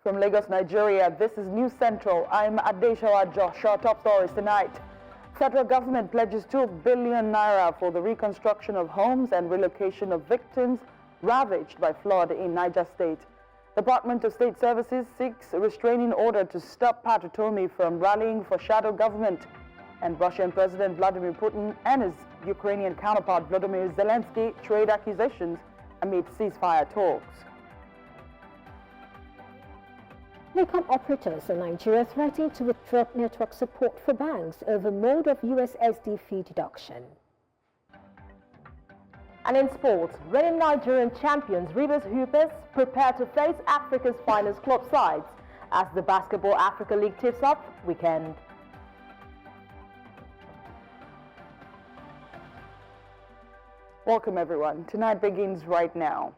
From Lagos, Nigeria, this is News Central. I'm Adeshawa Joshua. Top stories tonight. Federal government pledges 2 billion naira for the reconstruction of homes and relocation of victims ravaged by flood in Niger State. Department of State Services seeks restraining order to stop Patotomi from rallying for shadow government. And Russian President Vladimir Putin and his Ukrainian counterpart Volodymyr Zelensky trade accusations amid ceasefire talks. Telecom operators in Nigeria threatening to withdraw network support for banks over mode of USSD fee deduction. And in sports, reigning Nigerian champions Rivers Hoopers prepare to face Africa's finest club sides as the Basketball Africa League tips off weekend. Welcome everyone. Tonight begins right now.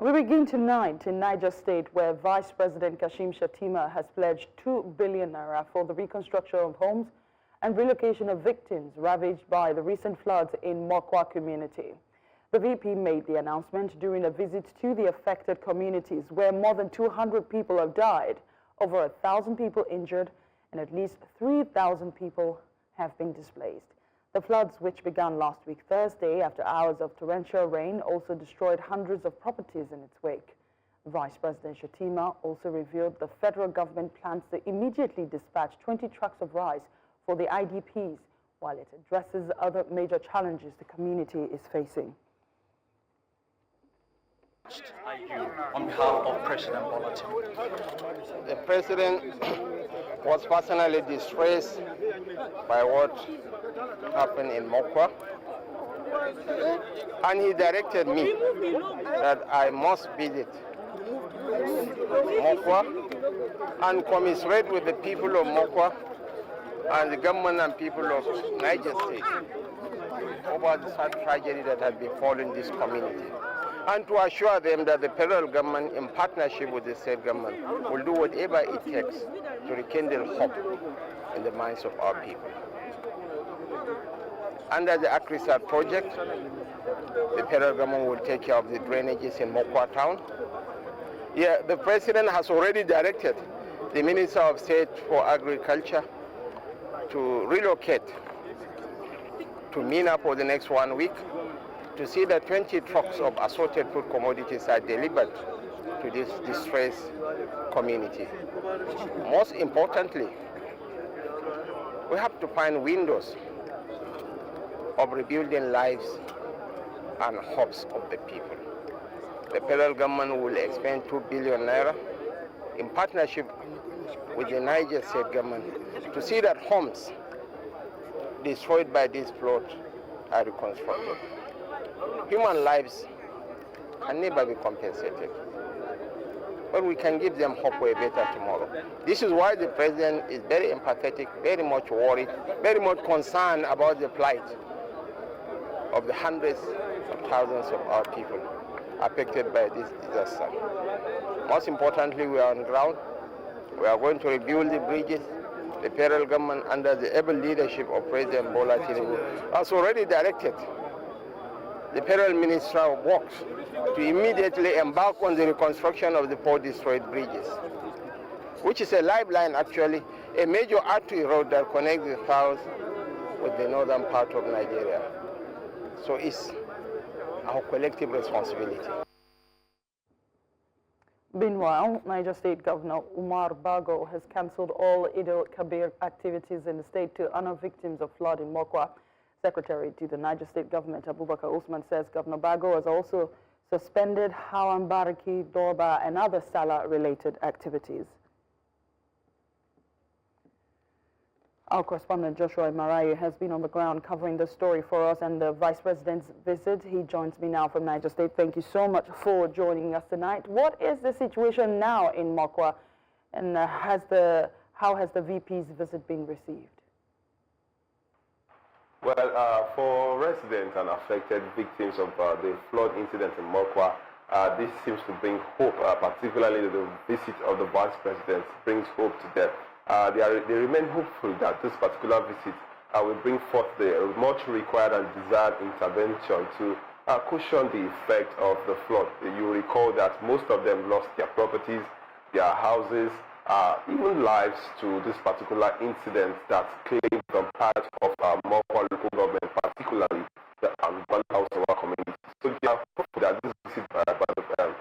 We begin tonight in Niger State, where Vice President Kashim Shettima has pledged 2 billion naira for the reconstruction of homes and relocation of victims ravaged by the recent floods in Mokwa community. The VP made the announcement during a visit to the affected communities, where more than 200 people have died, over 1,000 people injured, and at least 3,000 people have been displaced. The floods, which began last week Thursday after hours of torrential rain, also destroyed hundreds of properties in its wake. Vice President Shettima also revealed the federal government plans to immediately dispatch 20 trucks of rice for the IDPs, while it addresses other major challenges the community is facing. On behalf of President Bola Tinubu. The President was personally distressed by what happened in Mokwa, and he directed me that I must visit Mokwa and commiserate with the people of Mokwa and the government and people of Niger State over the sad tragedy that had befallen this community, and to assure them that the federal government, in partnership with the state government, will do whatever it takes to rekindle hope in the minds of our people. Under the AgriSat project, the federal government will take care of the drainages in Mokwa town. Yeah, the President has already directed the Minister of State for Agriculture to relocate to Mina for the next 1 week to see that 20 trucks of assorted food commodities are delivered to this distressed community. Most importantly, we have to find windows of rebuilding lives and hopes of the people. The federal government will expend 2 billion naira in partnership with the Niger State government to see that homes destroyed by this flood are reconstructed. Human lives can never be compensated, but we can give them hope for a better tomorrow. This is why the President is very empathetic, very much worried, very much concerned about the plight of the hundreds of thousands of our people affected by this disaster. Most importantly, we are on ground. We are going to rebuild the bridges. The federal government, under the able leadership of President Bola Tinubu, has already directed the Federal Minister of Works to immediately embark on the reconstruction of the 4 destroyed bridges, which is a lifeline, actually, a major artery road that connects the south with the northern part of Nigeria. So it's our collective responsibility. Meanwhile, Niger State Governor Umar Bago has cancelled all Eid al-Kabir activities in the state to honor victims of flood in Mokwa. Secretary to the Niger State government, Abubakar Usman, says Governor Bago has also suspended Hawan Bariki, Dorba, and other Salah-related activities. Our correspondent Joshua Marai has been on the ground covering the story for us and the Vice President's visit. He joins me now from Niger State. Thank you so much for joining us tonight. What is the situation now in Mokwa, and how has the VP's visit been received? Well, for residents and affected victims of the flood incident in Mokwa, this seems to bring hope, particularly the visit of the Vice President brings hope to them. They remain hopeful that this particular visit will bring forth the much required and desired intervention to cushion the effect of the flood. You recall that most of them lost their properties, their houses, even lives to this particular incident that claimed on part of Mokwa local government, particularly the one house of our community. So they are hopeful that this visit by the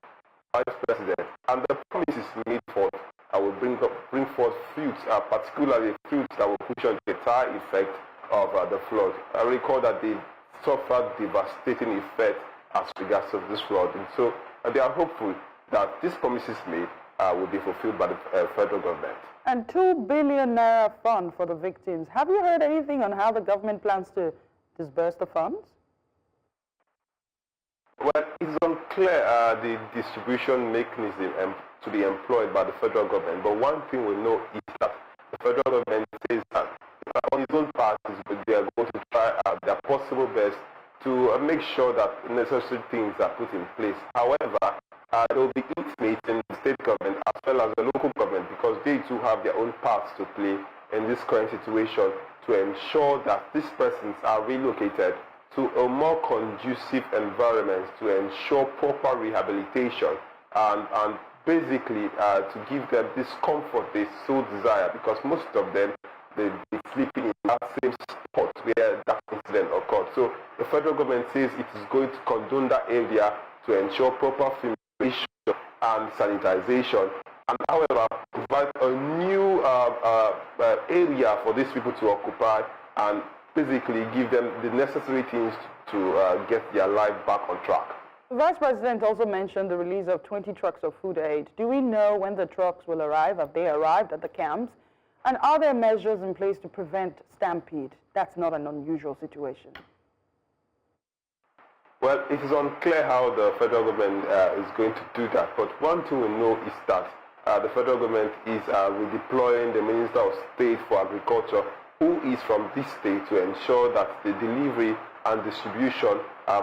Vice President and the promises made forth will bring forth fruits, particularly fruits that will cushion the entire effect of the flood. I recall that they suffered devastating effect as regards to this flood, and so they are hopeful that these promises made will be fulfilled by the federal government. And 2 billion naira fund for the victims. Have you heard anything on how the government plans to disburse the funds? Well, it's unclear the distribution mechanism to be employed by the federal government, but one thing we know is that the federal government says that on its own part, they are going to try their possible best to make sure that necessary things are put in place. However, they will be intimating the state government as well as the local government, because they too have their own parts to play in this current situation to ensure that these persons are relocated to a more conducive environment, to ensure proper rehabilitation and basically to give them this comfort they so desire, because most of them they'll be sleeping in that same spot where that incident occurred. So the federal government says it is going to condone that area to ensure proper fumigation and sanitization, and however provide a new area for these people to occupy and basically give them the necessary things to get their life back on track. The Vice President also mentioned the release of 20 trucks of food aid. Do we know when the trucks will arrive? Have they arrived at the camps? And are there measures in place to prevent stampede? That's not an unusual situation. Well, it is unclear how the federal government is going to do that. But one thing we know is that the federal government is redeploying the Minister of State for Agriculture, who is from this state, to ensure that the delivery and distribution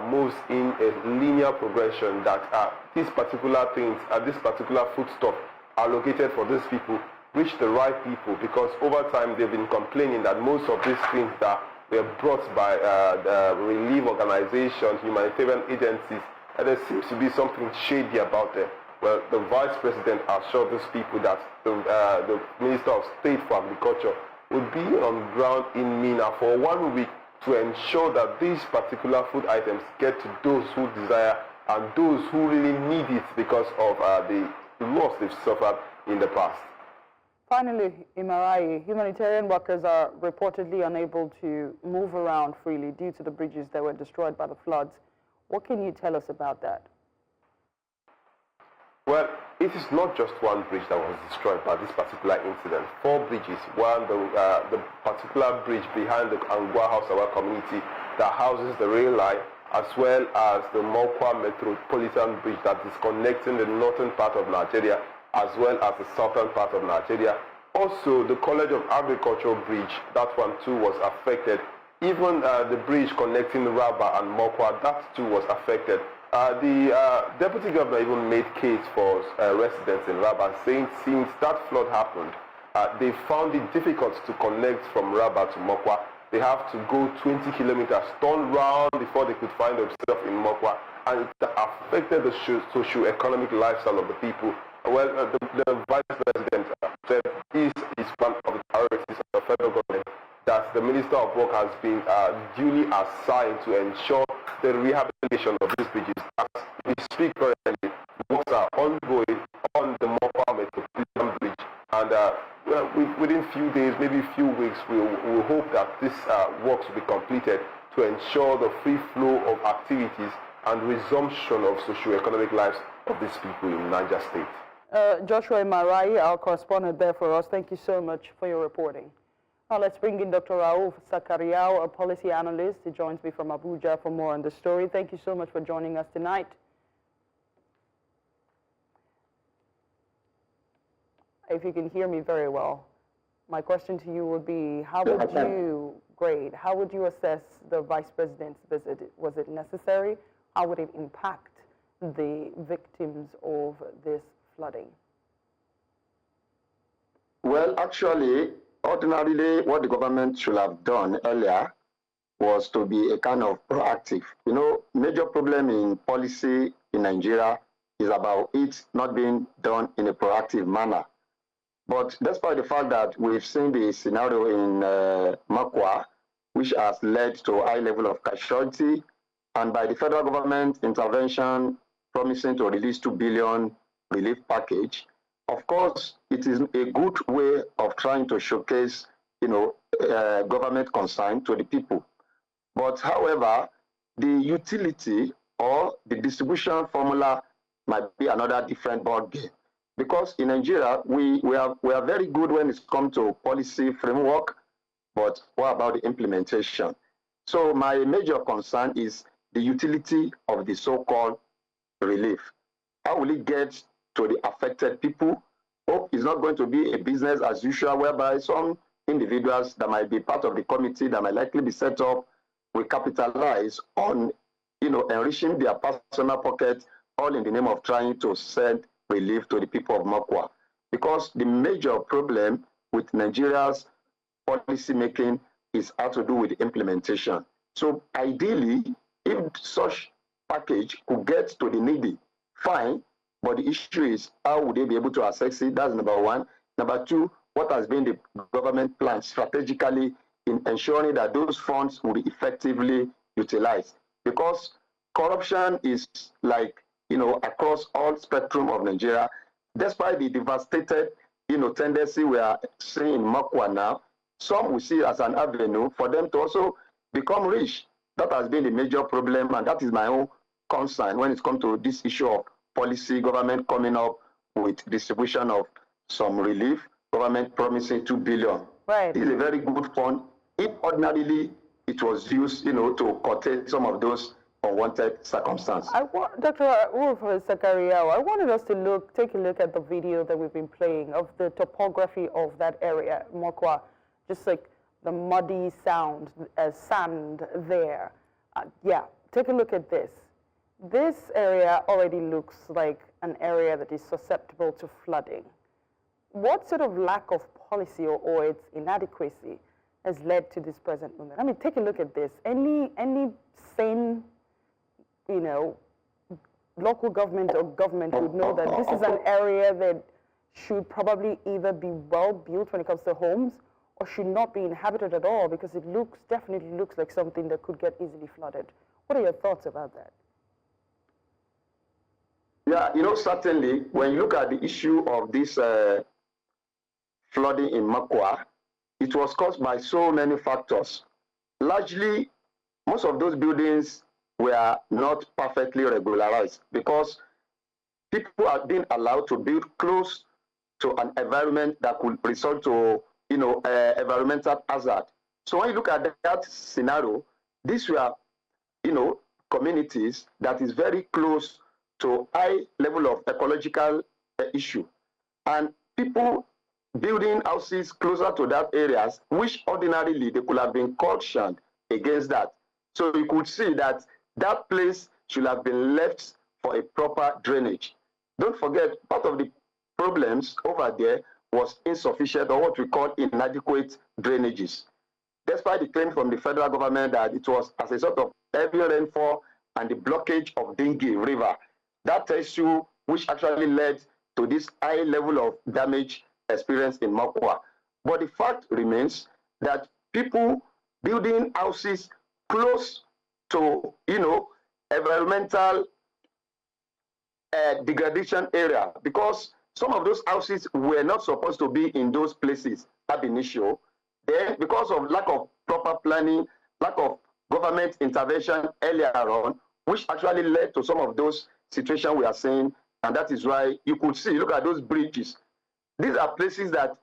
moves in a linear progression, that these particular things, this particular foodstuff allocated for these people reach the right people, because over time they've been complaining that most of these things that were brought by the relief organizations, humanitarian agencies, and there seems to be something shady about them. Well, the Vice President assured these people that the Minister of State for Agriculture would be on ground in Mina for 1 week to ensure that these particular food items get to those who desire and those who really need it because of the loss they've suffered in the past. Finally, Imarai, humanitarian workers are reportedly unable to move around freely due to the bridges that were destroyed by the floods. What can you tell us about that? Well, it is not just one bridge that was destroyed by this particular incident. 4 bridges. One, the particular bridge behind the Angwa House of our community that houses the rail line, as well as the Mokwa Metropolitan Bridge that is connecting the northern part of Nigeria as well as the southern part of Nigeria. Also, the College of Agriculture Bridge, that one too was affected. Even the bridge connecting Raba and Mokwa, that too was affected. The Deputy Governor even made case for residents in Raba, saying since that flood happened, they found it difficult to connect from Raba to Mokwa. They have to go 20 kilometers, turn round before they could find themselves in Mokwa, and it affected the socio-economic lifestyle of the people. Well, the Vice President said this is one of the priorities of the federal government, that the Minister of Work has been duly assigned to ensure the rehabilitation of these bridges. As we speak currently, works are ongoing on the Mokwa Metropolitan Bridge, and within few days, maybe few weeks, we will hope that this works will be completed to ensure the free flow of activities and resumption of socio-economic lives of these people in Niger State. Joshua Marai, our correspondent there for us, thank you so much for your reporting. Now let's bring in Dr. Raouf Sakariao, a policy analyst. He joins me from Abuja for more on the story. Thank you so much for joining us tonight. If you can hear me very well, my question to you would be, how would you grade, how would you assess the Vice President's visit? Was it necessary? How would it impact the victims of this flooding? Well, actually, ordinarily, what the government should have done earlier was to be a kind of proactive. You know, major problem in policy in Nigeria is about it not being done in a proactive manner. But despite the fact that we've seen the scenario in Makwa, which has led to a high level of casualty, and by the federal government intervention promising to release 2 billion relief package, of course, it is a good way of trying to showcase, government concern to the people. But however, the utility or the distribution formula might be another different ballgame. Because in Nigeria, we are very good when it comes to policy framework, but what about the implementation? So my major concern is the utility of the so-called relief. How will it get to the affected people? Hope it's not going to be a business as usual, whereby some individuals that might be part of the committee that might likely be set up will capitalize on, enriching their personal pocket, all in the name of trying to send relief to the people of Makwa. Because the major problem with Nigeria's policy making is how to do with the implementation. So ideally, if such package could get to the needy, fine, but the issue is how would they be able to access it? That's number one. Number two, what has been the government plan strategically in ensuring that those funds will be effectively utilized? Because corruption is like, across all spectrum of Nigeria, despite the devastated, tendency we are seeing in Makwa now, some we see as an avenue for them to also become rich. That has been the major problem, and that is my own concern when it comes to this issue of policy, government coming up with distribution of some relief, government promising 2 billion. Right. It's a very good fund. If ordinarily it was used, to curtail some of those unwanted circumstances. Dr. Wolf Zakaria, I wanted us to take a look at the video that we've been playing of the topography of that area, Mokwa, just like the muddy sand there. Take a look at this. This area already looks like an area that is susceptible to flooding. What sort of lack of policy or its inadequacy has led to this present moment? I mean, take a look at this. Any sane, local government or government would know that this is an area that should probably either be well built when it comes to homes or should not be inhabited at all, because it definitely looks like something that could get easily flooded. What are your thoughts about that? Yeah, certainly, when you look at the issue of this flooding in Makwa, it was caused by so many factors. Largely, most of those buildings were not perfectly regularized because people are being allowed to build close to an environment that could result to, environmental hazard. So when you look at that scenario, these were, communities that is very close to high level of ecological issue. And people building houses closer to that areas, which ordinarily they could have been cautioned against that. So you could see that that place should have been left for a proper drainage. Don't forget, part of the problems over there was insufficient, or what we call inadequate drainages. Despite the claim from the federal government that it was as a result of heavy rainfall and the blockage of Dingy River, that tells you which actually led to this high level of damage experienced in Makwa. But the fact remains that people building houses close to, environmental degradation area, because some of those houses were not supposed to be in those places ab initio. Then, because of lack of proper planning, lack of government intervention earlier on, which actually led to some of those situations we are seeing, and that is why you could see, look at those bridges. These are places that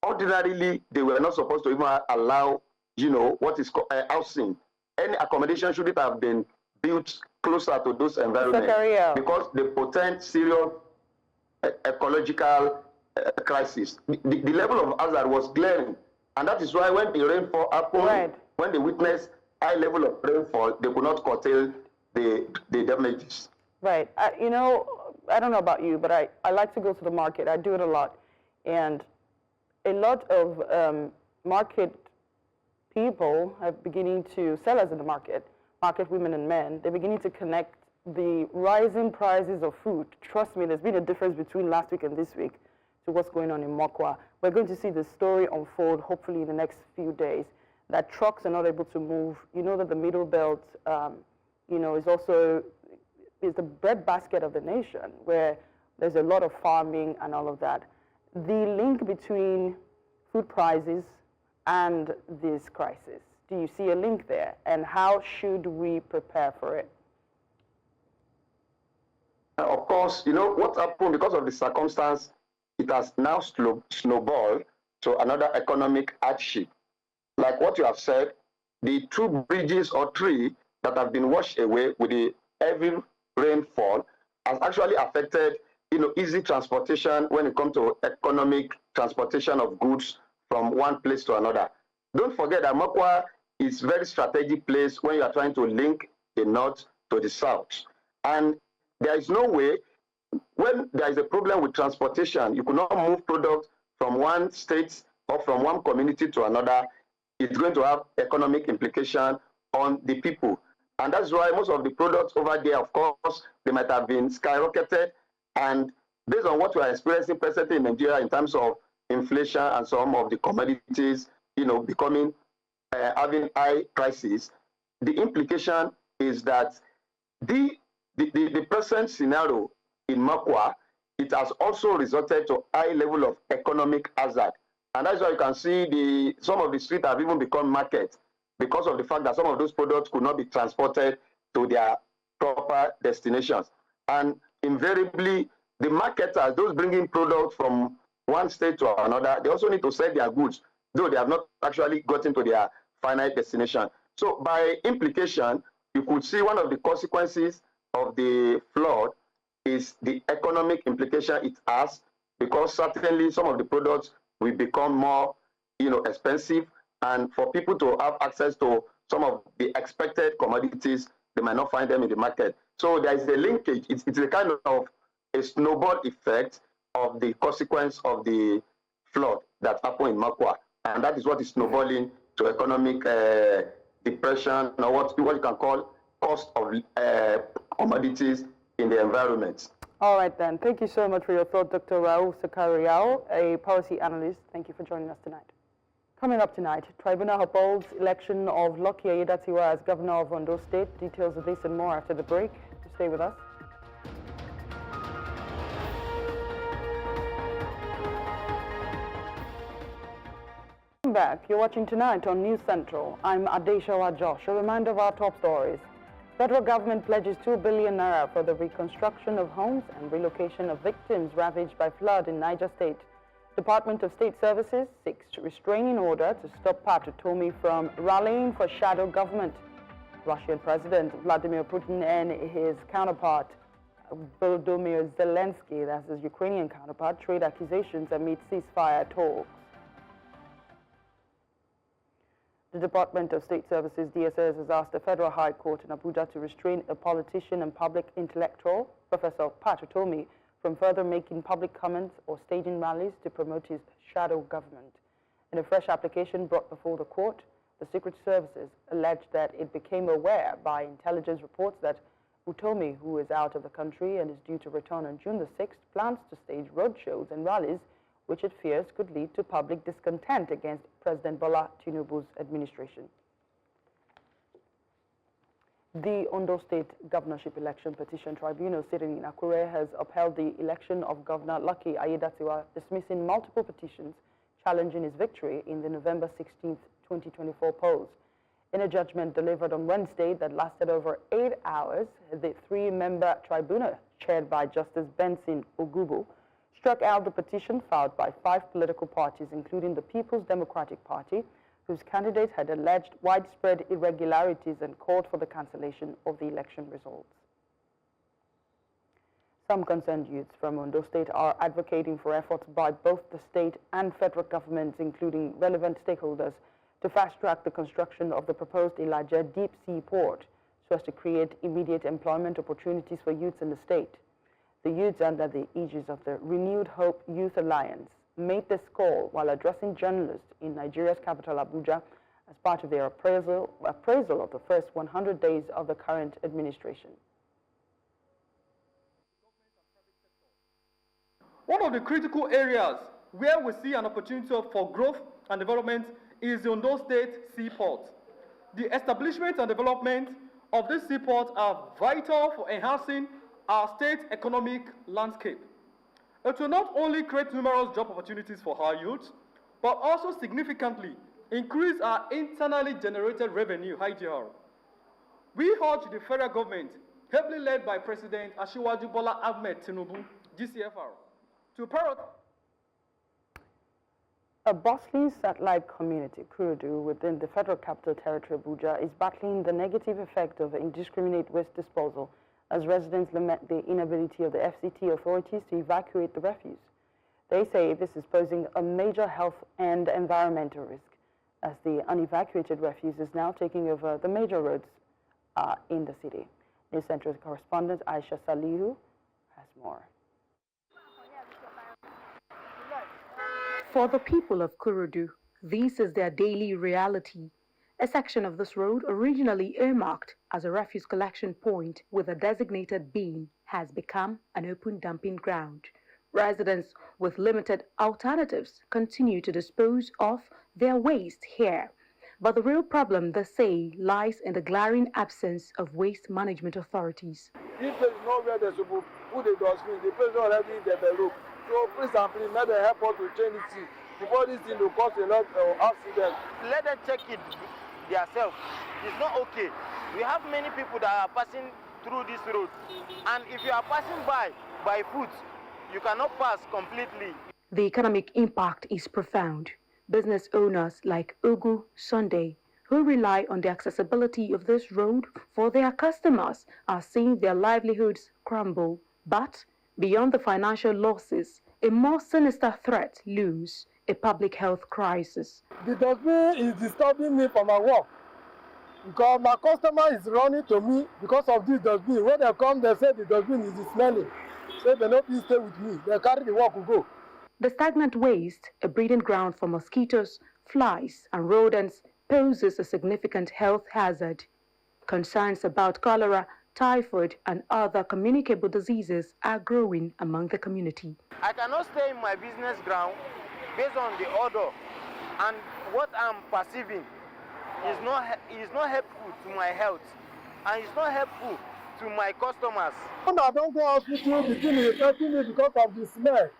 ordinarily they were not supposed to even allow, what is called housing. Any accommodation shouldn't have been built closer to those environments because they portend serious ecological crisis. The level of hazard was glaring, and that is why when the rainfall happened, when they witnessed high level of rainfall, they could not curtail the damages. Right. You know, I don't know about you, but I like to go to the market. I do it a lot. And a lot of market people are beginning to, sellers in the market women and men, they're beginning to connect the rising prices of food. Trust me, there's been a difference between last week and this week to what's going on in Mokwa. We're going to see the story unfold, hopefully in the next few days, that trucks are not able to move. You know that the Middle Belt, you know, is the breadbasket of the nation, where there's a lot of farming and all of that. The link between food prices and this crisis, do you see a link there? And how should we prepare for it? Of course, you know, what happened because of the circumstance, it has now snowballed to another economic hardship. Like what you have said, the two bridges or three that have been washed away with the heavy rainfall has actually affected, you know, easy transportation when it comes to economic transportation of goods from one place to another. Don't forget that Mokwa is a very strategic place when you are trying to link the north to the south. And there is no way, when there is a problem with transportation, you could not move products from one state or from one community to another. It's going to have economic implication on the people. And that's why most of the products over there, of course, they might have been skyrocketed. And based on what we are experiencing presently in Nigeria in terms of inflation and some of the commodities, you know, becoming, having high prices, the implication is that the present scenario in Mokwa, it has also resulted to high level of economic hazard. And that's why you can see some of the streets have even become markets because of the fact that some of those products could not be transported to their proper destinations. And invariably, the marketers, those bringing products from one state to another, they also need to sell their goods, though they have not actually gotten to their final destination. So by implication, you could see one of the consequences of the flood is the economic implication it has, because certainly some of the products will become more, you know, expensive, and for people to have access to some of the expected commodities, they might not find them in the market. So there is a linkage. It's a kind of a snowball effect of the consequence of the flood that happened in Mokwa, and that is what is snowballing to economic depression, or what you can call cost of commodities in the environment. All right then. Thank you so much for your thought, Dr. Raul Sakariao, a policy analyst. Thank you for joining us tonight. Coming up tonight, Tribunal upholds election of Lucky Aiyedatiwa as governor of Ondo State. Details of this and more after the break. Stay with us. Welcome back. You're watching Tonight on News Central. I'm Adeshawa Josh. A reminder of our top stories. Federal government pledges 2 billion naira for the reconstruction of homes and relocation of victims ravaged by flood in Niger State. Department of State Services seeks restraining order to stop Patutomi from rallying for shadow government. Russian President Vladimir Putin and his counterpart Volodymyr Zelensky, that's his Ukrainian counterpart, trade accusations amid ceasefire talks. The Department of State Services, DSS, has asked the Federal High Court in Abuja to restrain a politician and public intellectual, Professor Patutomi, from further making public comments or staging rallies to promote his shadow government. In a fresh application brought before the court, the Secret Services alleged that it became aware by intelligence reports that Utomi, who is out of the country and is due to return on June the 6th, plans to stage roadshows and rallies which it fears could lead to public discontent against President Bola Tinubu's administration. The Ondo State Governorship Election Petition Tribunal sitting in Akure has upheld the election of Governor Lucky Aiyedatiwa, dismissing multiple petitions challenging his victory in the November 16, 2024 polls. In a judgment delivered on Wednesday that lasted over 8 hours, the three-member tribunal, chaired by Justice Benson Ogubu, struck out the petition filed by 5 political parties, including the People's Democratic Party, whose candidate had alleged widespread irregularities and called for the cancellation of the election results. Some concerned youths from Ondo State are advocating for efforts by both the state and federal governments, including relevant stakeholders, to fast-track the construction of the proposed Elijah deep-sea port so as to create immediate employment opportunities for youths in the state. The youths, under the aegis of the Renewed Hope Youth Alliance, made this call while addressing journalists in Nigeria's capital, Abuja, as part of their appraisal of the first 100 days of the current administration. One of the critical areas where we see an opportunity for growth and development is the Ondo State Seaport. The establishment and development of this seaport are vital for enhancing our state economic landscape. It will not only create numerous job opportunities for our youth, but also significantly increase our internally generated revenue, IGR. We urge the federal government, heavily led by President Asiwaju Bola Ahmed Tinubu, GCFR, to prioritize. A bustling satellite community, Kurudu, within the Federal Capital Territory, Abuja, is battling the negative effect of indiscriminate waste disposal as residents lament the inability of the FCT authorities to evacuate the refuse. They say this is posing a major health and environmental risk, as the unevacuated refuse is now taking over the major roads in the city. News Central correspondent Aisha Salihu has more. For the people of Kurudu, this is their daily reality. A section of this road, originally earmarked as a refuse collection point with a designated bin, has become an open dumping ground. Residents with limited alternatives continue to dispose of their waste here. But the real problem, they say, lies in the glaring absence of waste management authorities. If there is nowhere they should put the dustbin, the place is already developed. So please and please, let the airport to change it before this thing will cause a lot of accidents. Let them check it themselves. It's not okay. We have many people that are passing through this road, and if you are passing by foot, you cannot pass completely. The economic impact is profound. Business owners like Ugu Sunday, who rely on the accessibility of this road for their customers, are seeing their livelihoods crumble. But beyond the financial losses, a more sinister threat looms: a public health crisis. The dustbin is disturbing me from my work because my customer is running to me because of this dustbin. When they come, they say the dustbin is smelling. So they don't please stay with me. They carry the work to go. The stagnant waste, a breeding ground for mosquitoes, flies, and rodents, poses a significant health hazard. Concerns about cholera, typhoid, and other communicable diseases are growing among the community. I cannot stay in my business ground based on the order, and what I'm perceiving is not helpful to my health, and it's not helpful to my customers. When I don't go to hospital, the thing is affecting me because of the smell.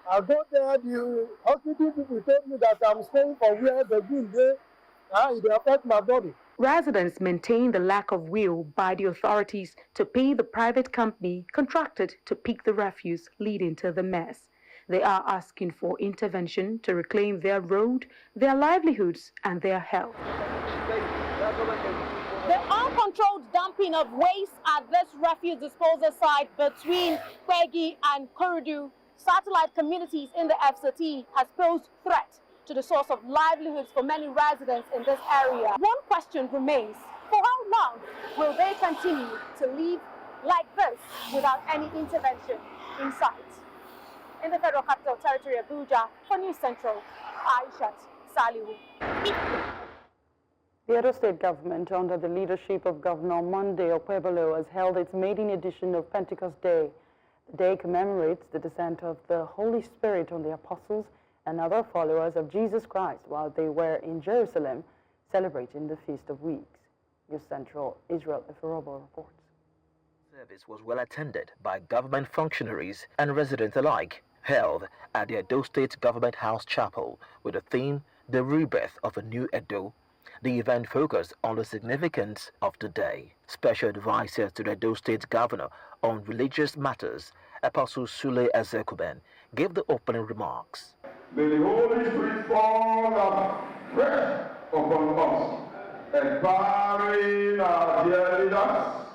I go there, the hospital people told me that I'm staying from where the bin there, it will affect my body. Residents maintain the lack of will by the authorities to pay the private company contracted to pick the refuse, leading to the mess. They are asking for intervention to reclaim their road, their livelihoods, and their health. The uncontrolled dumping of waste at this refuse disposal site between Kwegi and Kurudu satellite communities in the FCT has posed threat to the source of livelihoods for many residents in this area. One question remains: for how long will they continue to live like this without any intervention in sight? In the Federal Capital Territory, Abuja, for News Central, Aisha Salihu. The Edo State government, under the leadership of Governor Monday Okpebholo, has held its maiden edition of Pentecost Day. The day commemorates the descent of the Holy Spirit on the apostles and other followers of Jesus Christ while they were in Jerusalem celebrating the Feast of Weeks. News Central, Israel Eferobo reports. Service was well attended by government functionaries and residents alike, held at the Edo State Government House Chapel with the theme, The Rebirth of a New Edo. The event focused on the significance of the day. Special advisor to the Edo State Governor on religious matters, Apostle Sule Ezekuben, gave the opening remarks. May the Holy Spirit fall afresh upon us, empowering our dear leaders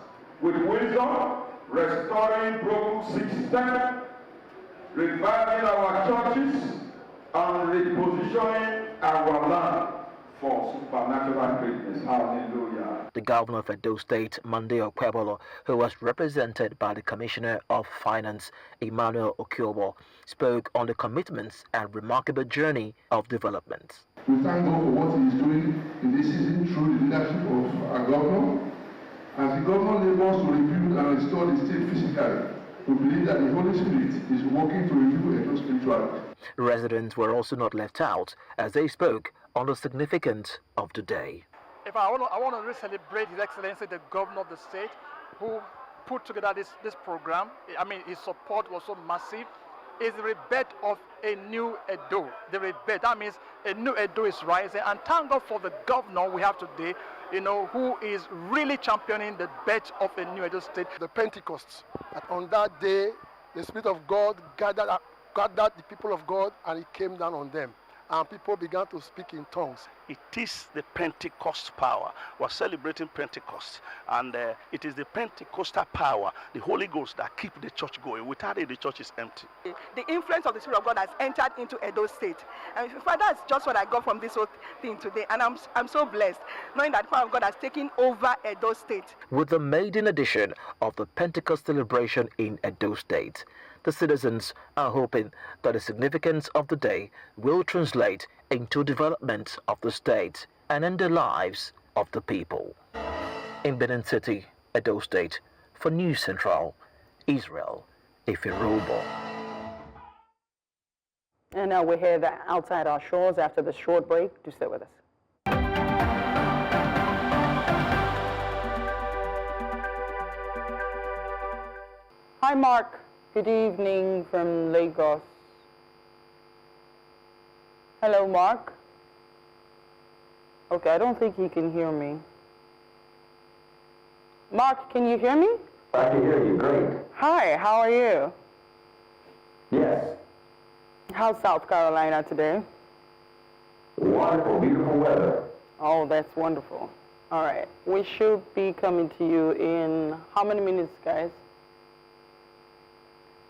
with wisdom, restoring broken systems, reviving our churches, and repositioning our land for supernatural greatness. Hallelujah. The governor of Edo State, Monday Okwebolo, who was represented by the Commissioner of Finance, Emmanuel Okiobo, spoke on the commitments and remarkable journey of development. We thank God for what He is doing in this season through the leadership of our governor. As the governor labors to rebuild and restore the state physically, we believe that the Holy Spirit is working to renew Edo spirituality. Residents were also not left out as they spoke on the significance of the day. If I want to really celebrate His Excellency, the governor of the state, who put together this program. I mean, his support was so massive. It's the rebirth of a new Edo. The rebirth, that means a new Edo is rising. And thank God for the governor we have today, who is really championing the birth of a new Edo state. The Pentecost, that on that day, the Spirit of God gathered the people of God, and it came down on them. And people began to speak in tongues. It is the Pentecost power. We're celebrating Pentecost. And it is the Pentecostal power, the Holy Ghost, that keep the church going. Without it, the church is empty. The influence of the Spirit of God has entered into Edo State. And that's just what I got from this whole thing today. And I'm so blessed, knowing that the power of God has taken over Edo State. With the maiden edition of the Pentecost celebration in Edo State, the citizens are hoping that the significance of the day will translate into development of the state and in the lives of the people. In Benin City, Edo State, for News Central, Israel Ifirobo. And now we're here outside our shores after the short break. Do stay with us. Hi, Mark. Good evening from Lagos. Hello, Mark. Okay, I don't think he can hear me. Mark, can you hear me? I can hear you, great. Hi, how are you? Yes. How's South Carolina today? Wonderful, beautiful weather. Oh, that's wonderful. All right, we should be coming to you in how many minutes, guys?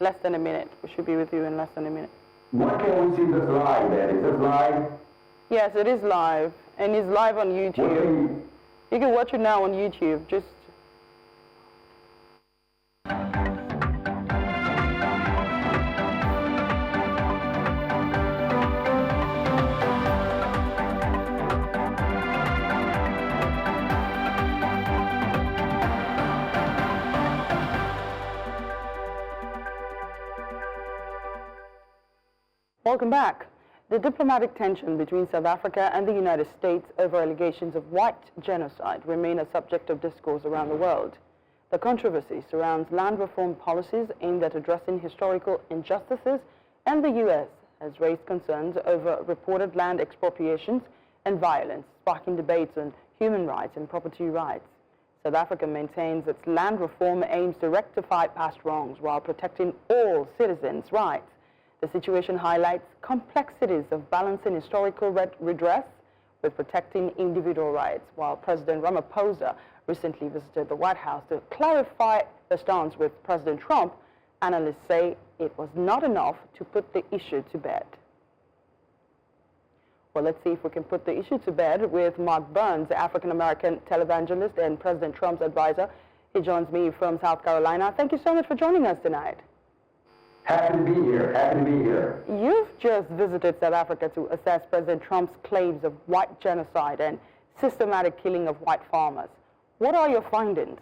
Less than a minute. We should be with you in less than a minute. When can we see this live, then? Is this live? Yes, it is live. And it's live on YouTube. You can watch it now on YouTube. Just... Welcome back. The diplomatic tension between South Africa and the United States over allegations of white genocide remain a subject of discourse around the world. The controversy surrounds land reform policies aimed at addressing historical injustices, and the U.S. has raised concerns over reported land expropriations and violence, sparking debates on human rights and property rights. South Africa maintains its land reform aims to rectify past wrongs while protecting all citizens' rights. The situation highlights complexities of balancing historical redress with protecting individual rights, while President Ramaphosa recently visited the White House to clarify the stance with President Trump. Analysts say it was not enough to put the issue to bed. Well, let's see if we can put the issue to bed with Mark Burns, African-American televangelist and President Trump's advisor. He joins me from South Carolina. Thank you so much for joining us tonight. Happy to be here. Happy to be here. You've just visited South Africa to assess President Trump's claims of white genocide and systematic killing of white farmers. What are your findings?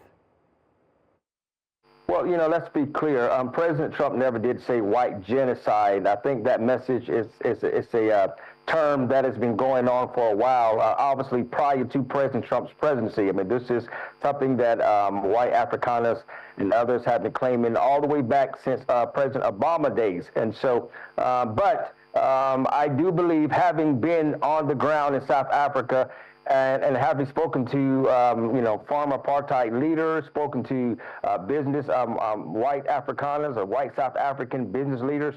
Well, let's be clear. President Trump never did say white genocide. I think that message is a term that has been going on for a while, obviously prior to President Trump's presidency. I mean, this is something that white Afrikaners and others have been claiming all the way back since President Obama days. And so, I do believe, having been on the ground in South Africa and having spoken to, farm apartheid leaders, spoken to business, white Afrikaners or white South African business leaders,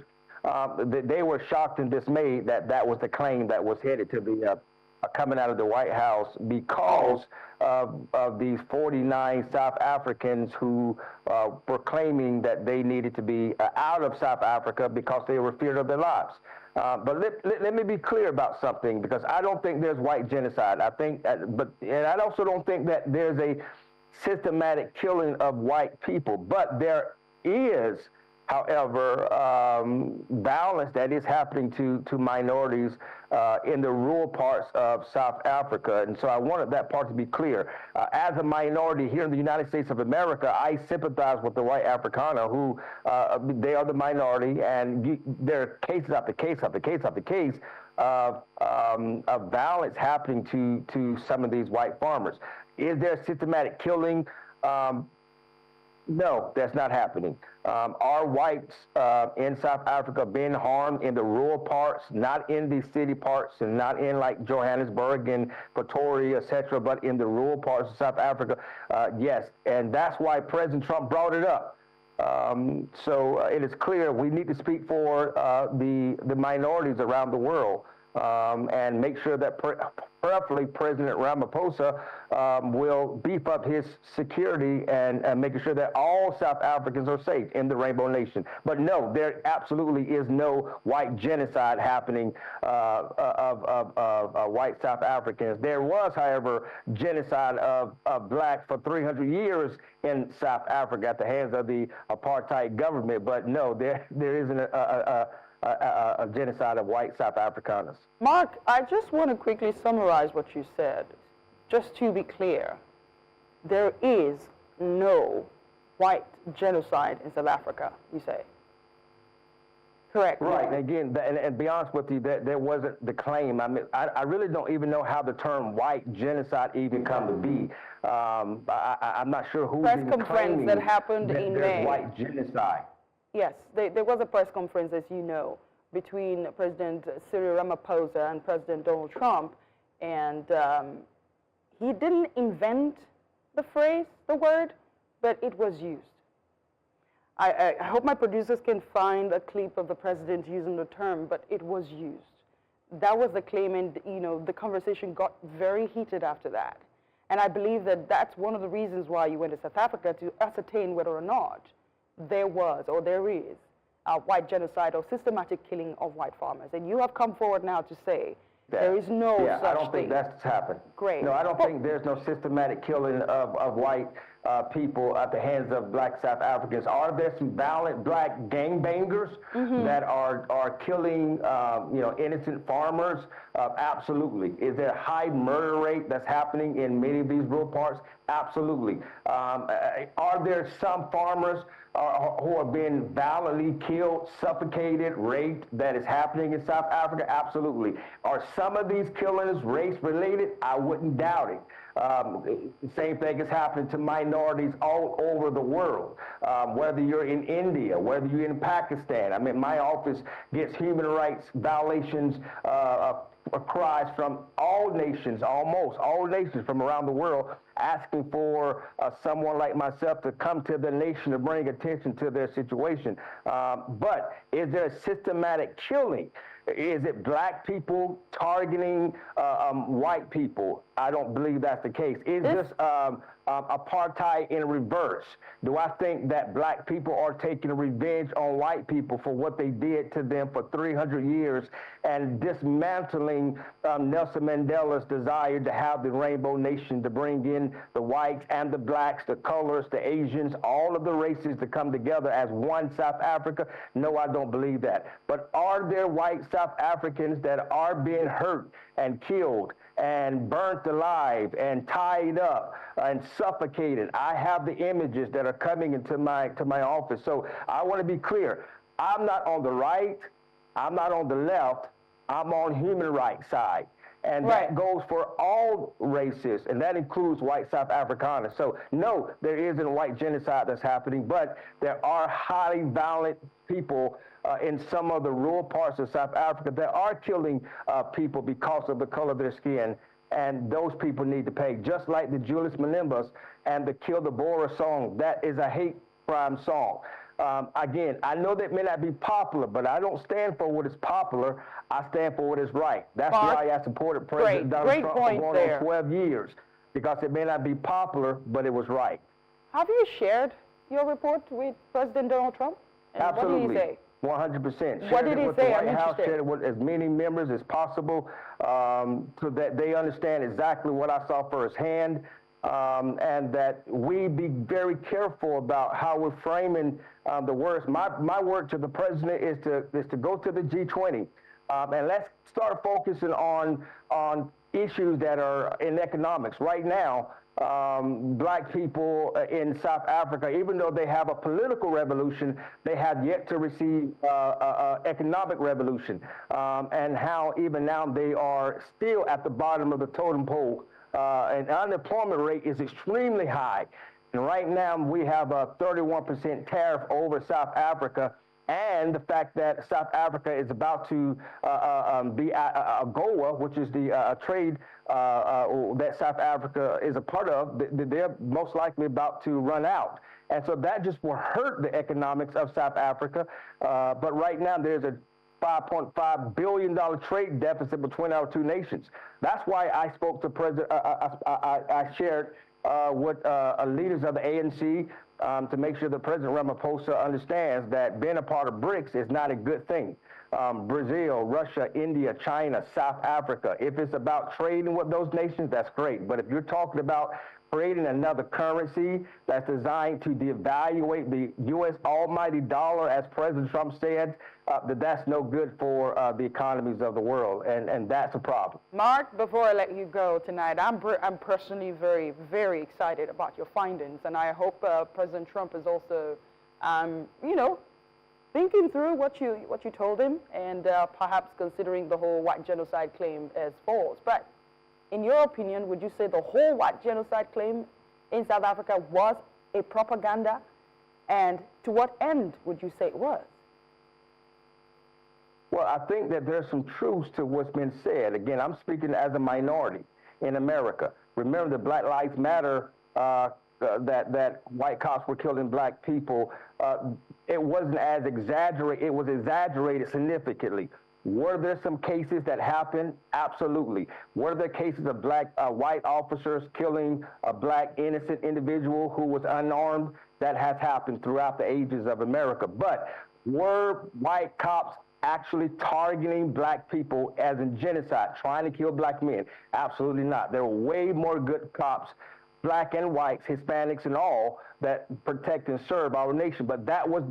they were shocked and dismayed that that was the claim that was headed to the coming out of the White House because of these 49 South Africans who were claiming that they needed to be out of South Africa because they were feared of their lives. But let me be clear about something, because I don't think there's white genocide. I think, and I also don't think that there's a systematic killing of white people. But there is, however, violence that is happening to minorities in the rural parts of South Africa. And so I wanted that part to be clear. As a minority here in the United States of America, I sympathize with the white Afrikaner who, they are the minority, and there are cases after case after case after case of violence happening to some of these white farmers. Is there systematic killing? No, that's not happening. Are whites in South Africa being harmed in the rural parts, not in the city parts, and not in like Johannesburg and Pretoria, etc., but in the rural parts of South Africa? Yes, and that's why President Trump brought it up. So it is clear we need to speak for the minorities around the world. And make sure that prayerfully President Ramaphosa will beef up his security and making sure that all South Africans are safe in the Rainbow Nation. But no, there absolutely is no white genocide happening of white South Africans. There was, however, genocide of blacks for 300 years in South Africa at the hands of the apartheid government. But no, there isn't a genocide of white South Afrikaners. Mark, I just want to quickly summarize what you said. Just to be clear, there is no white genocide in South Africa, you say? Correct. Right. Again, and be honest with you, there wasn't the claim. I mean, I really don't even know how the term white genocide even come to be. I'm not sure who's press even conference that happened in May. White genocide. Yes, there was a press conference, as you know, between President Cyril Ramaphosa and President Donald Trump, and he didn't invent the phrase, the word, but it was used. I hope my producers can find a clip of the president using the term, but it was used. That was the claim, and the conversation got very heated after that. And I believe that that's one of the reasons why you went to South Africa, to ascertain whether or not there was or there is a white genocide or systematic killing of white farmers. And you have come forward now to say there is no such thing. I don't think that's happened. Great. No, I don't think there's no systematic killing of white people at the hands of black South Africans. Are there some violent black gangbangers that are killing innocent farmers? Absolutely. Is there a high murder rate that's happening in many of these rural parts? Absolutely. Are there some farmers who are being violently killed, suffocated, raped, that is happening in South Africa? Absolutely. Are some of these killings race-related? I wouldn't doubt it. The same thing is happening to minorities all over the world, whether you're in India, whether you're in Pakistan. I mean, my office gets human rights violations cries from all nations, almost all nations from around the world, asking for someone like myself to come to the nation to bring attention to their situation. But is there a systematic killing? Is it black people targeting white people? I don't believe that's the case. Is this apartheid in reverse? Do I think that black people are taking revenge on white people for what they did to them for 300 years and dismantling Nelson Mandela's desire to have the Rainbow Nation, to bring in the whites and the blacks, the colors, the Asians, all of the races to come together as one South Africa? No, I don't believe that. But are there white South Africans that are being hurt and killed and burnt alive and tied up and suffocated? I have the images that are coming into my office. So I want to be clear. I'm not on the right. I'm not on the left. I'm on human rights side. And that goes for all races, and that includes white South Afrikaners. So no, there isn't white genocide that's happening, but there are highly violent people in some of the rural parts of South Africa that are killing people because of the color of their skin, and those people need to pay. Just like the Julius Malimbas and the Kill the Boer song, that is a hate crime song. Again, I know that may not be popular, but I don't stand for what is popular. I stand for what is right. That's why I supported President Donald Trump for going on 12 years, because it may not be popular, but it was right. Have you shared your report with President Donald Trump? And Absolutely. What did he say? 100%. What did he with say? The White I'm House interested. shared it with as many members as possible so that they understand exactly what I saw firsthand, and that we be very careful about how we're framing the words. My word to the president is to go to the G20 and let's start focusing on issues that are in economics. Right now, black people in South Africa, even though they have a political revolution, they have yet to receive economic revolution, and how even now they are still at the bottom of the totem pole, and unemployment rate is extremely high. And right now we have a 31% tariff over South Africa, and the fact that South Africa is about to be AGOA, which is the trade that South Africa is a part of, they're most likely about to run out. And so that just will hurt the economics of South Africa. But right now there's a $5.5 billion trade deficit between our two nations. That's why I spoke to President, I shared with leaders of the ANC to make sure that President Ramaphosa understands that being a part of BRICS is not a good thing. Brazil, Russia, India, China, South Africa, if it's about trading with those nations, that's great. But if you're talking about creating another currency that's designed to devaluate the U.S. almighty dollar, as President Trump said, that's no good for the economies of the world, and that's a problem. Mark, before I let you go tonight, I'm personally very, very excited about your findings, and I hope President Trump is also, you know, thinking through what you told him, and perhaps considering the whole white genocide claim as false. But in your opinion, would you say the whole white genocide claim in South Africa was a propaganda? And to what end would you say it was? Well, I think that there's some truths to what's been said. Again, I'm speaking as a minority in America. Remember that Black Lives Matter, that white cops were killing black people, it wasn't as exaggerated. It was exaggerated significantly. Were there some cases that happened? Absolutely. Were there cases of white officers killing a black innocent individual who was unarmed? That has happened throughout the ages of America. But were white cops actually targeting black people as in genocide, trying to kill black men? Absolutely not. There were way more good cops, black and whites, Hispanics and all, that protect and serve our nation. But that was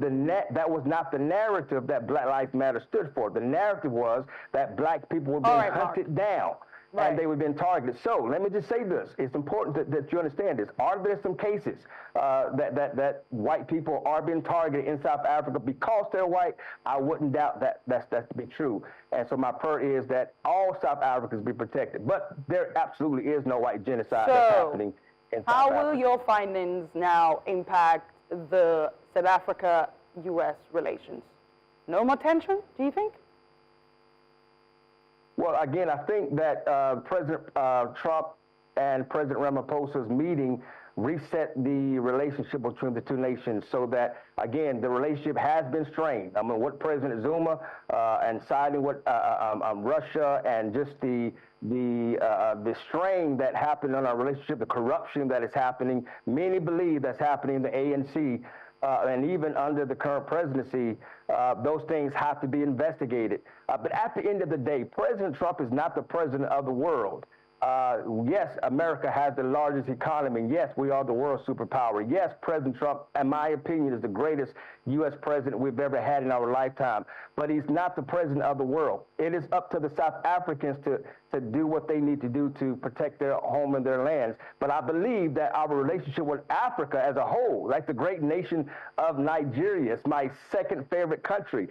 not the narrative that Black Lives Matter stood for. The narrative was that black people were being hunted down. Right. And they were being targeted. So let me just say this. It's important that you understand this. Are there some cases that white people are being targeted in South Africa because they're white? I wouldn't doubt that's to be true. And so my prayer is that all South Africans be protected. But there absolutely is no white genocide that's happening in South Africa. How will your findings now impact the South Africa-U.S. relations? No more tension, do you think? Well, again, I think that President Trump and President Ramaphosa's meeting reset the relationship between the two nations so that, again, the relationship has been strained. I mean, what President Zuma and siding with Russia and just the strain that happened on our relationship, the corruption that is happening, many believe that's happening in the ANC. And even under the current presidency, those things have to be investigated. But at the end of the day, President Trump is not the president of the world. Yes, America has the largest economy. Yes, we are the world superpower. Yes, President Trump, in my opinion, is the greatest U.S. president we've ever had in our lifetime. But he's not the president of the world. It is up to the South Africans to do what they need to do to protect their home and their lands. But I believe that our relationship with Africa as a whole, like the great nation of Nigeria, it's my second favorite country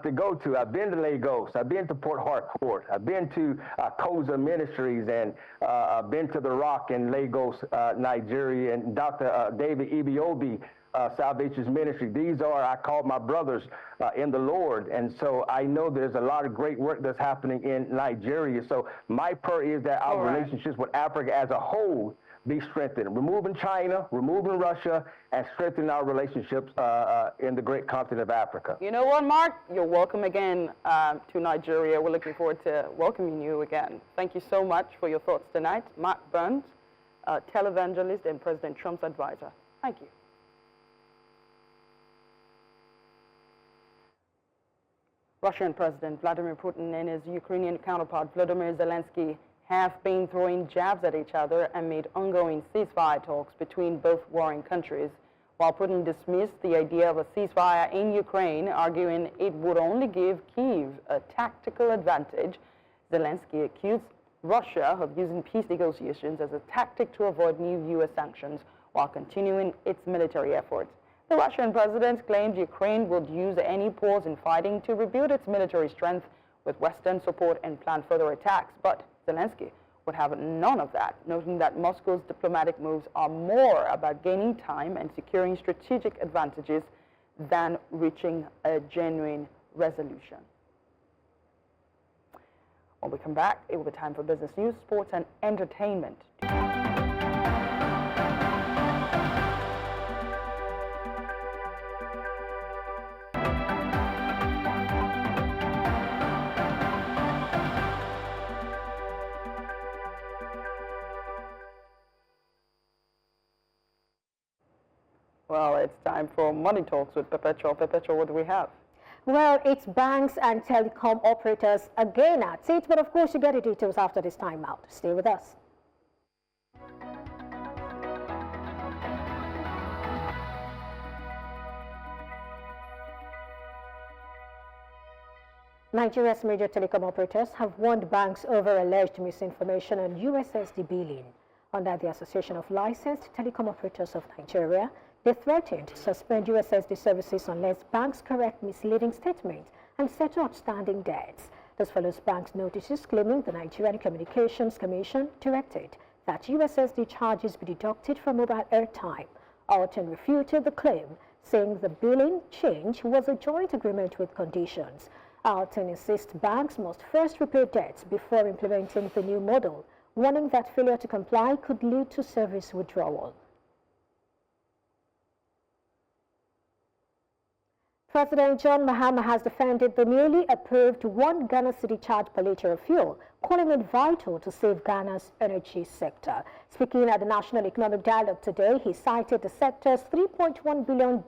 to go to. I've been to Lagos. I've been to Port Harcourt. I've been to Koza Ministries, and I've been to The Rock in Lagos, Nigeria, and Dr. David Ibiobi, Salvation's Ministry. These are, I call my brothers in the Lord. And so I know there's a lot of great work that's happening in Nigeria. So my prayer is that our relationships with Africa as a whole be strengthened. Removing China, removing Russia, and strengthening our relationships in the great continent of Africa. You know what, Mark? You're welcome again to Nigeria. We're looking forward to welcoming you again. Thank you so much for your thoughts tonight. Mark Burns, televangelist and President Trump's advisor. Thank you. Russian President Vladimir Putin and his Ukrainian counterpart Vladimir Zelensky have been throwing jabs at each other amid ongoing ceasefire talks between both warring countries. While Putin dismissed the idea of a ceasefire in Ukraine, arguing it would only give Kyiv a tactical advantage, Zelensky accused Russia of using peace negotiations as a tactic to avoid new U.S. sanctions while continuing its military efforts. The Russian president claimed Ukraine would use any pause in fighting to rebuild its military strength with Western support and plan further attacks. But Zelensky would have none of that, noting that Moscow's diplomatic moves are more about gaining time and securing strategic advantages than reaching a genuine resolution. When we come back, it will be time for business news, sports, and entertainment. Well, it's time for Money Talks with Perpetual. Perpetual, what do we have? Well, it's banks and telecom operators again at it, but of course you get the details after this time out. Stay with us. Nigeria's major telecom operators have warned banks over alleged misinformation on USSD billing. Under the Association of Licensed Telecom Operators of Nigeria, they threatened to suspend USSD services unless banks correct misleading statements and settle outstanding debts. This follows banks' notices claiming the Nigerian Communications Commission directed that USSD charges be deducted from mobile airtime. Alton refuted the claim, saying the billing change was a joint agreement with conditions. Alton insists banks must first repay debts before implementing the new model, warning that failure to comply could lead to service withdrawal. President John Mahama has defended the newly approved $1 Ghana cedi charge per litre of fuel, calling it vital to save Ghana's energy sector. Speaking at the National Economic Dialogue today, he cited the sector's $3.1 billion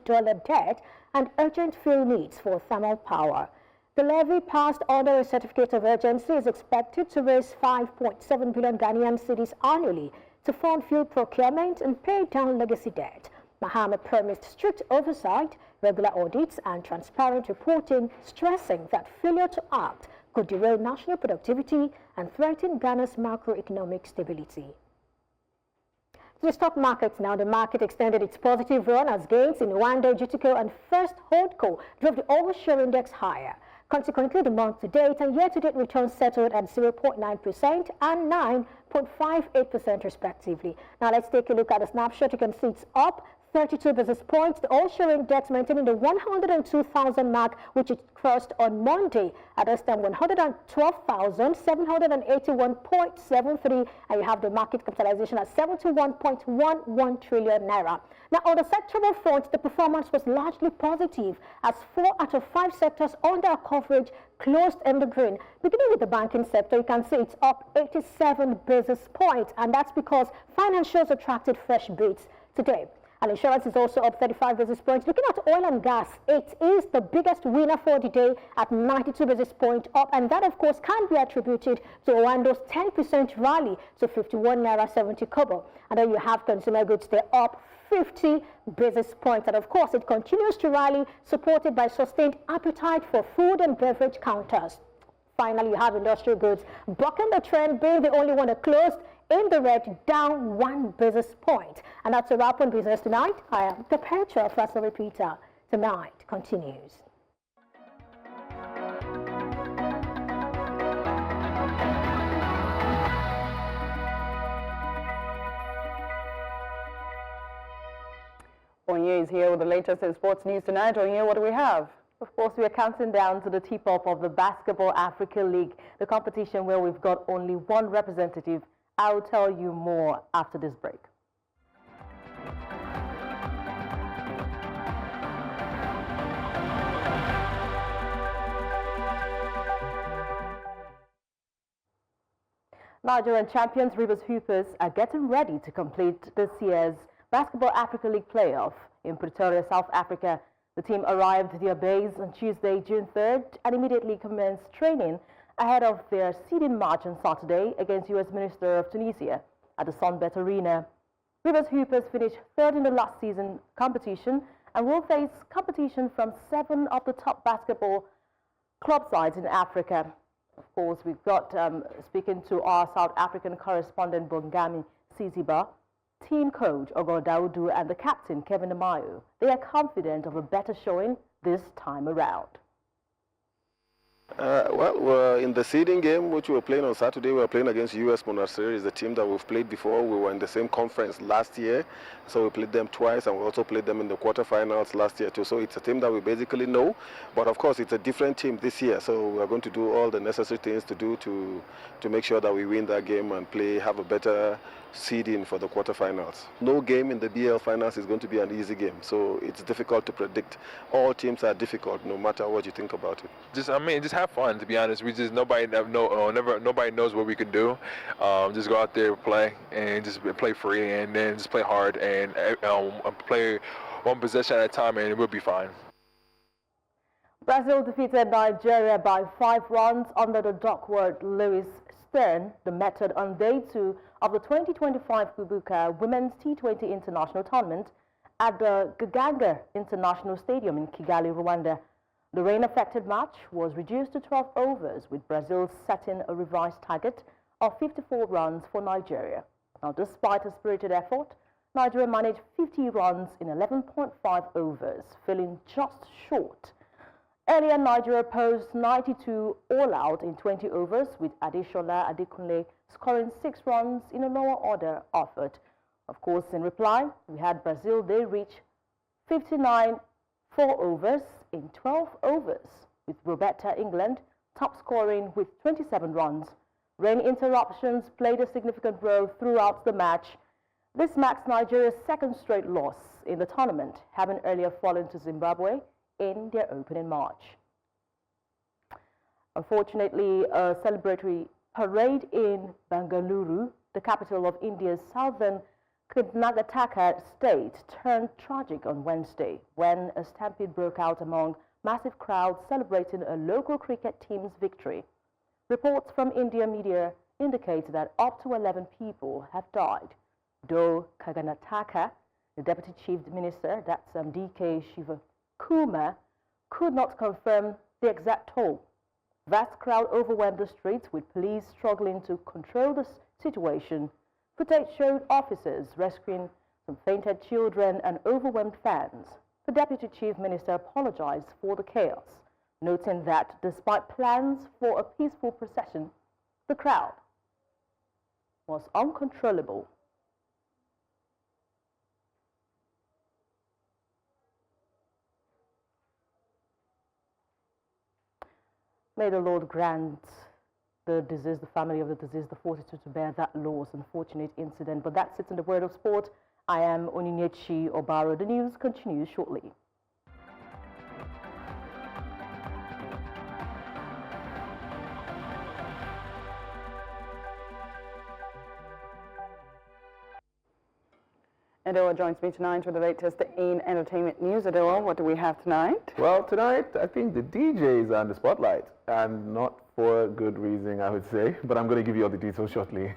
debt and urgent fuel needs for thermal power. The levy passed under a certificate of urgency is expected to raise 5.7 billion Ghanaian cedis annually to fund fuel procurement and pay down legacy debt. Mahama promised strict oversight, regular audits and transparent reporting, stressing that failure to act could derail national productivity and threaten Ghana's macroeconomic stability. To the stock markets now, the market extended its positive run as gains in Wando, GTCO and First Holdco drove the all-share index higher. Consequently, the month-to-date and year-to-date returns settled at 0.9% and 9.58% respectively. Now let's take a look at the snapshot. You can see it's up 32 basis points. The all-share index maintaining the 102,000 mark, which it crossed on Monday at this time 112,781.73, and you have the market capitalization at 71.11 trillion naira. Now, on the sectoral front, the performance was largely positive as 4 out of 5 sectors under our coverage closed in the green. Beginning with the banking sector, you can see it's up 87 basis points, and that's because financials attracted fresh bids today. And insurance is also up 35 basis points. Looking at oil and gas, it is the biggest winner for the day at 92 basis points up. And that, of course, can be attributed to Owando's 10% rally to 51 naira 70 kobo. And then you have consumer goods, they're up 50 basis points. And of course, it continues to rally, supported by sustained appetite for food and beverage counters. Finally, you have industrial goods bucking the trend, being the only one that closed in the red, down 1 basis point. And that's a wrap on business tonight. I am Perpetual Fast Repeater. Tonight continues. Onye is here with the latest in sports news tonight. Onye, what do we have? Of course, we are counting down to the tip-off of the Basketball Africa League, the competition where we've got only one representative. I'll tell you more after this break. Nigerian champions Rivers Hoopers are getting ready to complete this year's Basketball Africa League playoff in Pretoria, South Africa. The team arrived at their base on Tuesday, June 3rd, and immediately commenced training ahead of their seeding match on Saturday against U.S. Minister of Tunisia at the Sunbet Arena. Rivers Hoopers finished third in the last season competition and will face competition from 7 of the top basketball club sides in Africa. Of course, we've got, speaking to our South African correspondent, Bongami Siziba, team coach Ogo Daudu and the captain, Kevin Amayo. They are confident of a better showing this time around. Well, we're in the seeding game, which we were playing on Saturday. We were playing against US Monastir. It's a team that we've played before. We were in the same conference last year, so we played them twice, and we also played them in the quarterfinals last year too. So it's a team that we basically know, but of course it's a different team this year. So we're going to do all the necessary things to do to make sure that we win that game and have a better seeding for the quarterfinals. No game in the BL finals is going to be an easy game, so it's difficult to predict. All teams are difficult, no matter what you think about it. Just have fun. To be honest, nobody knows what we can do. Just go out there, play, and just play free, and then just play hard, and play one possession at a time, and we'll be fine. Brazil defeated Nigeria by 5 runs under the Duckworth Lewis Stern, the method on day 2 of the 2025 Kubuka Women's T20 International Tournament at the Gaganga International Stadium in Kigali, Rwanda. The rain-affected match was reduced to 12 overs, with Brazil setting a revised target of 54 runs for Nigeria. Now, despite a spirited effort, Nigeria managed 50 runs in 11.5 overs, falling just short. Earlier, Nigeria posed 92 all-out in 20 overs, with Adesola Adekunle scoring 6 runs in a lower order effort. Of course, in reply, we had Brazil. They reached 59 4 overs in 12 overs, with Roberta England top scoring with 27 runs. Rain interruptions played a significant role throughout the match. This marks Nigeria's 2nd straight loss in the tournament, having earlier fallen to Zimbabwe in their opening match. Unfortunately, a celebratory parade in Bangalore, the capital of India's southern Karnataka state, turned tragic on Wednesday when a stampede broke out among massive crowds celebrating a local cricket team's victory. Reports from Indian media indicate that up to 11 people have died, though Karnataka, the deputy chief minister, that's D.K. Shivakumar, could not confirm the exact toll. Vast crowd overwhelmed the streets, with police struggling to control the situation. Footage showed officers rescuing some fainted children and overwhelmed fans. The deputy chief minister apologized for the chaos, noting that despite plans for a peaceful procession, the crowd was uncontrollable. May the Lord grant the family of the deceased, the fortitude to bear that loss, unfortunate incident. But that's it in the world of sport. I am Onyinyechi Obaro. The news continues shortly. Adewa joins me tonight with the latest in entertainment news. Adewa, what do we have tonight? Well, tonight, I think the DJs are in the spotlight, and not for good reason, I would say, but I'm going to give you all the details shortly.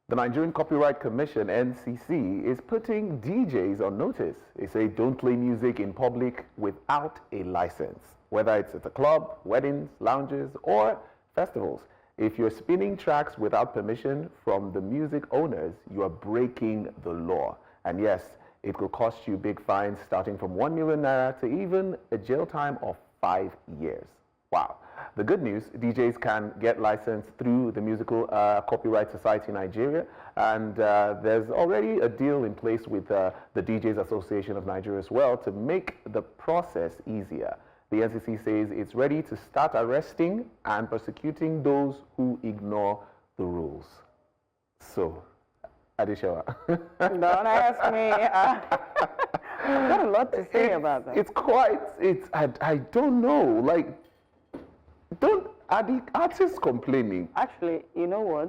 The Nigerian Copyright Commission, NCC, is putting DJs on notice. They say don't play music in public without a license, whether it's at a club, weddings, lounges, or festivals. If you're spinning tracks without permission from the music owners, you are breaking the law. And yes, it could cost you big fines starting from 1 million naira to even a jail time of 5 years. Wow. The good news, DJs can get licensed through the Musical Copyright Society Nigeria, and there's already a deal in place with the DJs Association of Nigeria as well to make the process easier. The NCC says it's ready to start arresting and persecuting those who ignore the rules. So, Adeshawa. Don't ask me. I've got a lot to say about that. It's quite, I don't know, like, Are the artists complaining? Actually, you know what?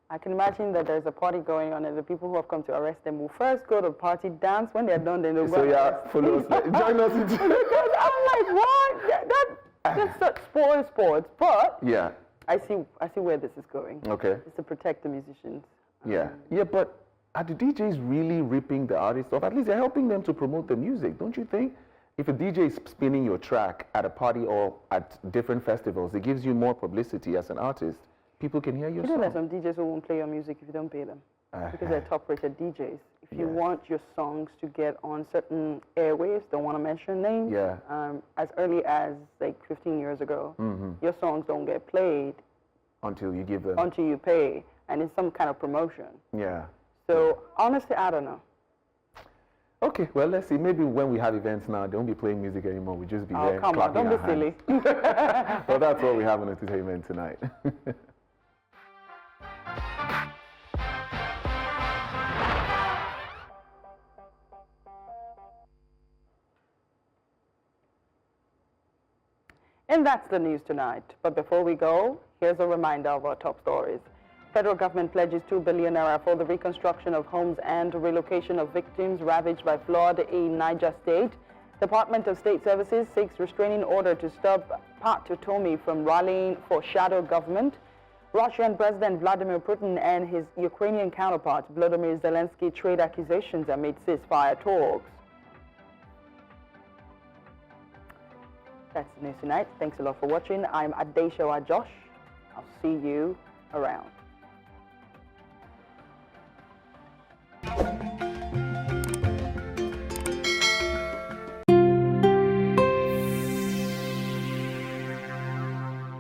I can imagine that there's a party going on and the people who have come to arrest them will first go to the party, dance. When they're done, then they'll go. So yeah, follow us. Join us. Because I'm like, what? That's such spoil sports. But yeah, I see where this is going. Okay. It's to protect the musicians. Yeah, but are the DJs really ripping the artists off? At least they're helping them to promote the music, don't you think? If a DJ is spinning your track at a party or at different festivals, it gives you more publicity as an artist. People can hear your You song. know there's some DJs who won't play your music if you don't pay them. Because they're top-rated DJs. If you want your songs to get on certain airwaves, don't want to mention names, as early as like 15 years ago, your songs don't get played until you give them. Until you pay, and it's some kind of promotion. Yeah. So honestly, I don't know. Okay, well, let's see. Maybe when we have events now, they won't be playing music anymore. We'll just be there come on, clapping don't our be silly. Well, that's what we have on entertainment tonight. And that's the news tonight. But before we go, here's a reminder of our top stories. Federal government pledges 2 billion naira for the reconstruction of homes and relocation of victims ravaged by flood in Niger State. Department of State Services seeks restraining order to stop Pat Utomi from rallying for shadow government. Russian President Vladimir Putin and his Ukrainian counterpart Volodymyr Zelensky trade accusations amid ceasefire talks. That's the news tonight. Thanks a lot for watching. I'm Adeshawa Josh. I'll see you around.